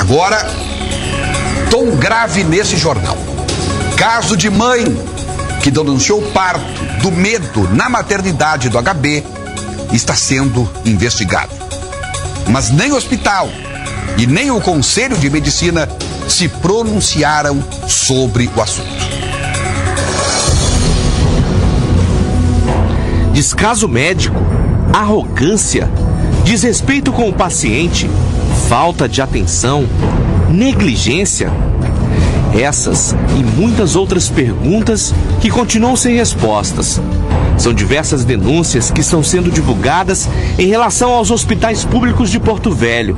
Agora, tom grave nesse jornal. Caso de mãe que denunciou parto do medo na maternidade do HB está sendo investigado. Mas nem o hospital e nem o Conselho de Medicina se pronunciaram sobre o assunto. Descaso médico, arrogância, desrespeito com o paciente, falta de atenção, negligência. Essas e muitas outras perguntas que continuam sem respostas. São diversas denúncias que estão sendo divulgadas em relação aos hospitais públicos de Porto Velho,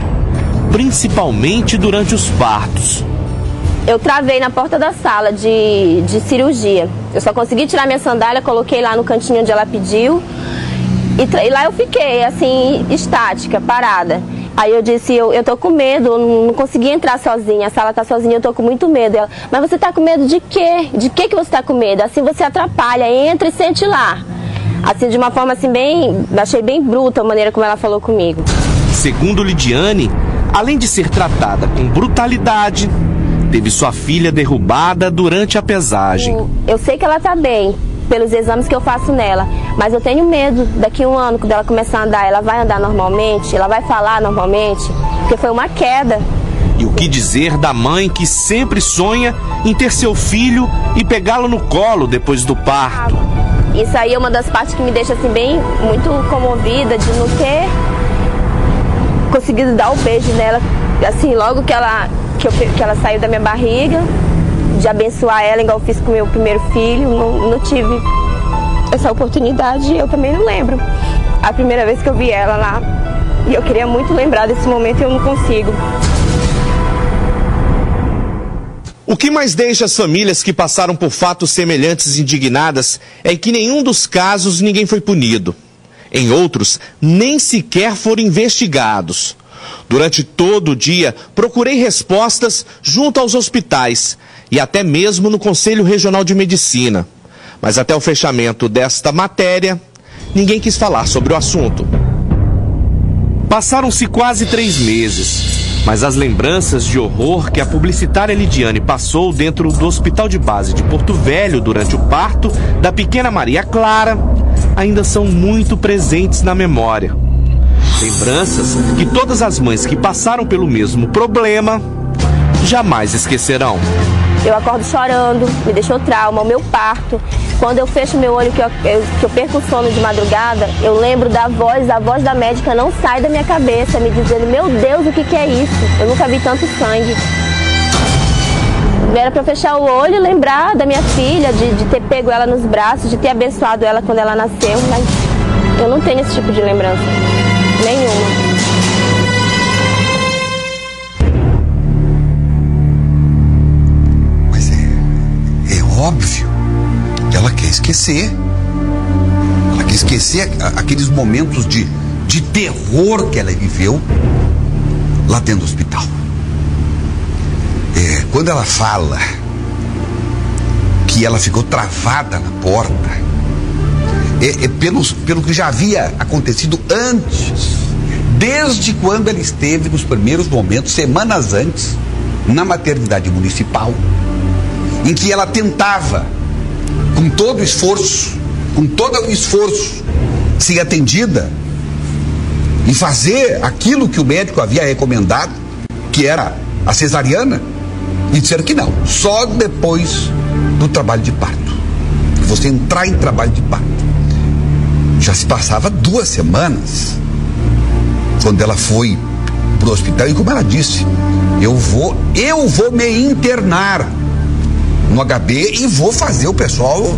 principalmente durante os partos. Eu travei na porta da sala de cirurgia. Eu só consegui tirar minha sandália, coloquei lá no cantinho onde ela pediu. E lá eu fiquei, assim, estática, parada. Aí eu disse, eu tô com medo, eu não consegui entrar sozinha, a sala tá sozinha, eu tô com muito medo. Ela, mas você tá com medo de quê? De que você tá com medo? Assim você atrapalha, entra e sente lá. Assim, de uma forma assim achei bem bruta a maneira como ela falou comigo. Segundo Lidiane, além de ser tratada com brutalidade, teve sua filha derrubada durante a pesagem. Eu sei que ela tá bem, pelos exames que eu faço nela, mas eu tenho medo, daqui a um ano, quando ela começar a andar, ela vai andar normalmente, ela vai falar normalmente, porque foi uma queda. E o que dizer da mãe que sempre sonha em ter seu filho e pegá-lo no colo depois do parto? Isso aí é uma das partes que me deixa assim bem, muito comovida, de não ter conseguido dar o beijo nela, assim, logo que ela saiu da minha barriga, de abençoar ela igual eu fiz com o meu primeiro filho. Não tive essa oportunidade, eu também não lembro. A primeira vez que eu vi ela lá, e eu queria muito lembrar desse momento e eu não consigo. O que mais deixa as famílias que passaram por fatos semelhantes indignadas é que em nenhum dos casos ninguém foi punido. Em outros, nem sequer foram investigados. Durante todo o dia, procurei respostas junto aos hospitais e até mesmo no Conselho Regional de Medicina. Mas até o fechamento desta matéria, ninguém quis falar sobre o assunto. Passaram-se quase 3 meses, mas as lembranças de horror que a publicitária Lidiane passou dentro do Hospital de Base de Porto Velho durante o parto da pequena Maria Clara ainda são muito presentes na memória. Lembranças que todas as mães que passaram pelo mesmo problema jamais esquecerão. Eu acordo chorando, me deixou trauma, o meu parto. Quando eu fecho meu olho, que eu perco o sono de madrugada, eu lembro da voz da médica não sai da minha cabeça, me dizendo, meu Deus, o que é isso? Eu nunca vi tanto sangue. Era pra eu fechar o olho e lembrar da minha filha, de ter pego ela nos braços, de ter abençoado ela quando ela nasceu, mas eu não tenho esse tipo de lembrança, nenhuma. Óbvio que ela quer esquecer. Ela quer esquecer aqueles momentos de terror que ela viveu lá dentro do hospital. Quando ela fala que ela ficou travada na porta, pelo que já havia acontecido antes, desde quando ela esteve nos primeiros momentos, semanas antes, na maternidade municipal, em que ela tentava, com todo o esforço, ser atendida e fazer aquilo que o médico havia recomendado, que era a cesariana, e disseram que não, só depois do trabalho de parto. Você entrar em trabalho de parto. Já se passava 2 semanas quando ela foi pro hospital e, como ela disse, eu vou me internar no HB e vou fazer o pessoal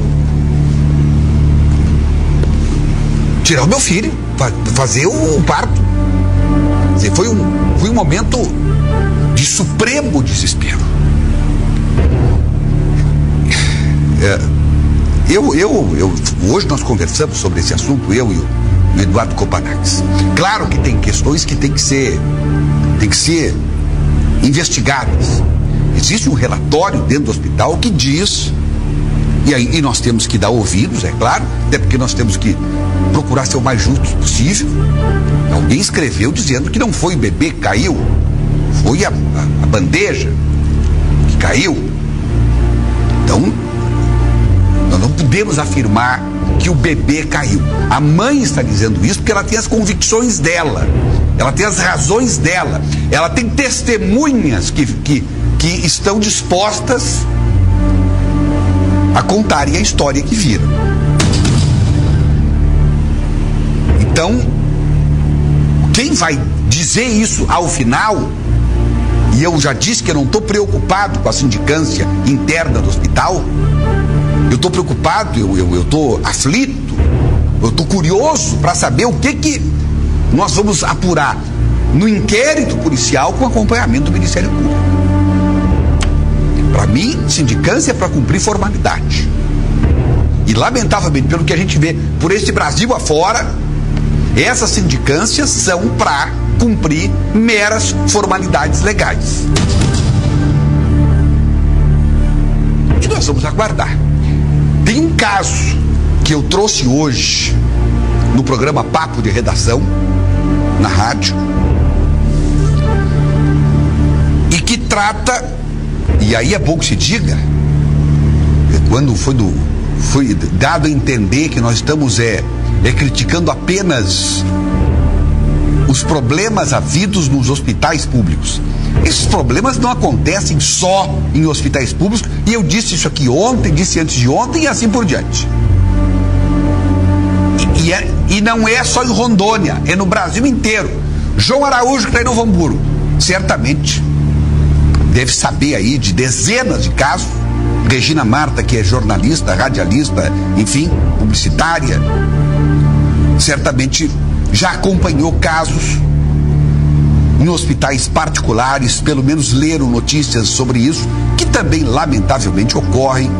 tirar o meu filho, fazer o parto. Foi um momento de supremo desespero. Hoje nós conversamos sobre esse assunto, eu e o Eduardo Copanax. Claro que tem questões que tem que ser investigadas. Existe um relatório dentro do hospital que diz, e nós temos que dar ouvidos, é claro, até porque nós temos que procurar ser o mais justos possível. Alguém escreveu dizendo que não foi o bebê que caiu, foi a bandeja que caiu. Então, nós não podemos afirmar que o bebê caiu. A mãe está dizendo isso porque ela tem as convicções dela, ela tem as razões dela, ela tem testemunhas que estão dispostas a contarem a história que viram. Então, quem vai dizer isso ao final, e eu já disse que eu não estou preocupado com a sindicância interna do hospital, eu estou preocupado, eu estou aflito, eu estou curioso para saber o que nós vamos apurar no inquérito policial com acompanhamento do Ministério Público. Para mim, sindicância é para cumprir formalidade. E, lamentavelmente, pelo que a gente vê por esse Brasil afora, essas sindicâncias são para cumprir meras formalidades legais. E nós vamos aguardar. Tem um caso que eu trouxe hoje no programa Papo de Redação, na rádio, e que trata, e aí é bom que se diga, quando foi dado a entender que nós estamos criticando apenas os problemas havidos nos hospitais públicos. Esses problemas não acontecem só em hospitais públicos, e eu disse isso aqui ontem, disse antes de ontem e assim por diante. E não é só em Rondônia, é no Brasil inteiro. João Araújo, que está em Novo Hamburgo, certamente deve saber aí de dezenas de casos. Regina Marta, que é jornalista, radialista, enfim, publicitária, certamente já acompanhou casos em hospitais particulares, pelo menos leram notícias sobre isso, que também lamentavelmente ocorrem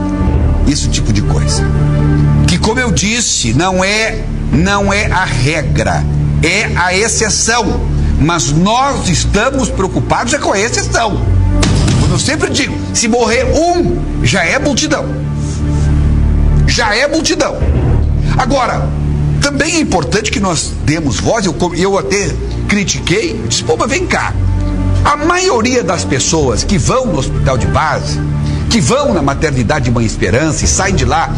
esse tipo de coisa. Que, como eu disse, não é a regra, é a exceção. Mas nós estamos preocupados com a exceção. Eu sempre digo, se morrer um, já é multidão. Já é multidão. Agora, também é importante que nós demos voz. Eu até critiquei, disse, pô, mas vem cá, a maioria das pessoas que vão no hospital de base, que vão na maternidade Mãe Esperança e saem de lá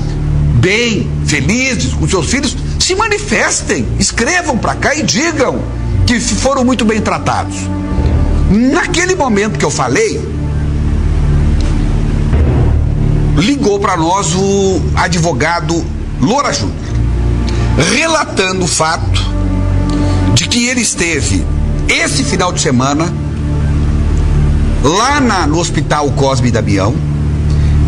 bem, felizes com seus filhos, se manifestem, escrevam para cá e digam que foram muito bem tratados. Naquele momento que eu falei, ligou para nós o advogado Loura Júnior, relatando o fato de que ele esteve esse final de semana lá no hospital Cosme e Damião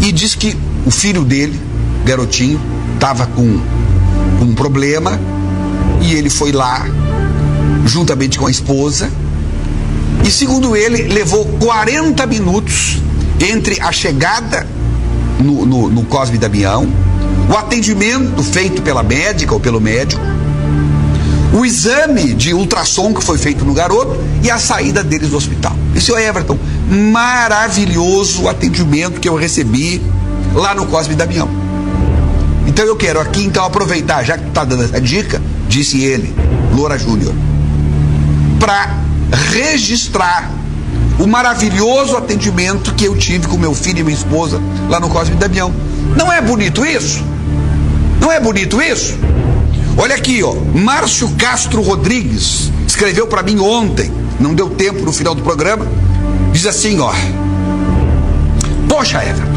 e disse que o filho dele, garotinho, estava com um problema e ele foi lá juntamente com a esposa e, segundo ele, levou 40 minutos entre a chegada no Cosme e Damião, o atendimento feito pela médica ou pelo médico, o exame de ultrassom que foi feito no garoto e a saída deles do hospital. E, senhor Everton, maravilhoso o atendimento que eu recebi lá no Cosme e Damião. Então eu quero aqui aproveitar, já que tu está dando essa dica, disse ele, Loura Júnior, para registrar o maravilhoso atendimento que eu tive com meu filho e minha esposa lá no Cosme e Damião. Não é bonito isso? Não é bonito isso? Olha aqui, ó, Márcio Castro Rodrigues escreveu para mim ontem, não deu tempo no final do programa, diz assim, ó: poxa, Everton,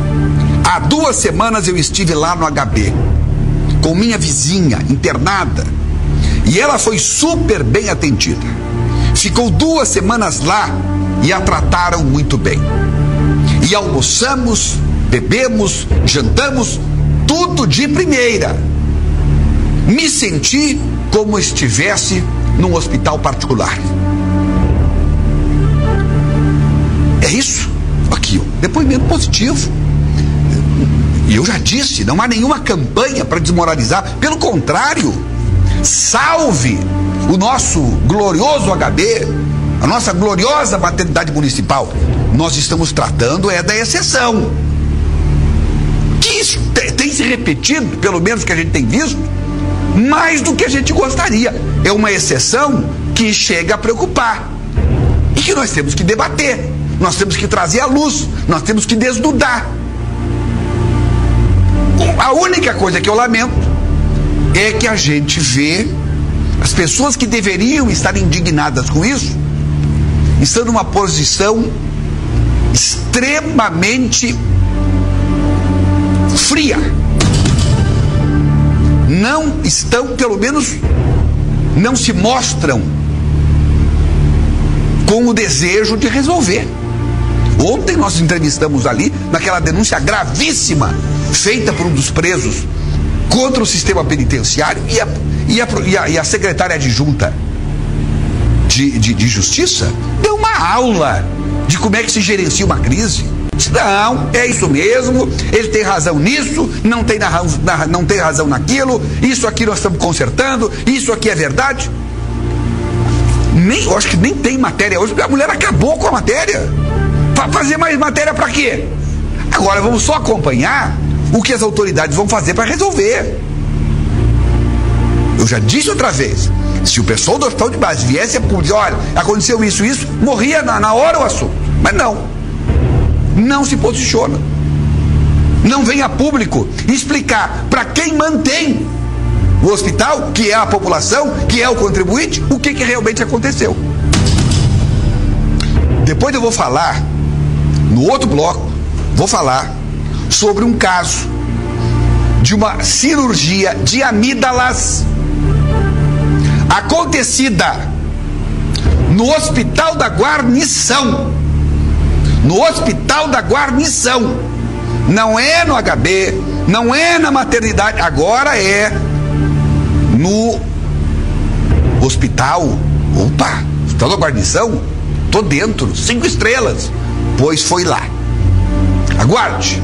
há 2 semanas eu estive lá no HB com minha vizinha internada e ela foi super bem atendida. Ficou 2 semanas lá e a trataram muito bem. E almoçamos, bebemos, jantamos, tudo de primeira. Me senti como estivesse num hospital particular. É isso. Aqui, ó, depoimento positivo. E eu já disse, não há nenhuma campanha para desmoralizar. Pelo contrário, salve o nosso glorioso HB, a nossa gloriosa maternidade municipal. Nós estamos tratando da exceção. Que isso tem se repetido, pelo menos que a gente tem visto, mais do que a gente gostaria. É uma exceção que chega a preocupar. e que nós temos que debater, nós temos que trazer à luz, nós temos que desnudar. A única coisa que eu lamento é que a gente vê as pessoas que deveriam estar indignadas com isso estão numa posição extremamente fria. Não estão, pelo menos, não se mostram com o desejo de resolver. Ontem nós entrevistamos ali, naquela denúncia gravíssima feita por um dos presos contra o sistema penitenciário, e a secretária adjunta de Justiça deu uma aula de como é que se gerencia uma crise. Não, é isso mesmo, ele tem razão nisso, não tem razão naquilo, isso aqui nós estamos consertando, isso aqui é verdade. Eu acho que nem tem matéria hoje, porque a mulher acabou com a matéria. Para fazer mais matéria para quê? Agora vamos só acompanhar o que as autoridades vão fazer para resolver. Eu já disse outra vez, se o pessoal do hospital de base viesse a dizer, olha, aconteceu isso, morria na hora o assunto. Mas não se posiciona. Não vem a público explicar para quem mantém o hospital, que é a população, que é o contribuinte, o que realmente aconteceu. Depois eu vou falar, no outro bloco, vou falar sobre um caso de uma cirurgia de amígdalas acontecida no Hospital da Guarnição. No Hospital da Guarnição. Não é no HB, não é na maternidade, agora é no hospital. Opa, Hospital da Guarnição? Tô dentro, 5 estrelas. Pois foi lá. Aguarde.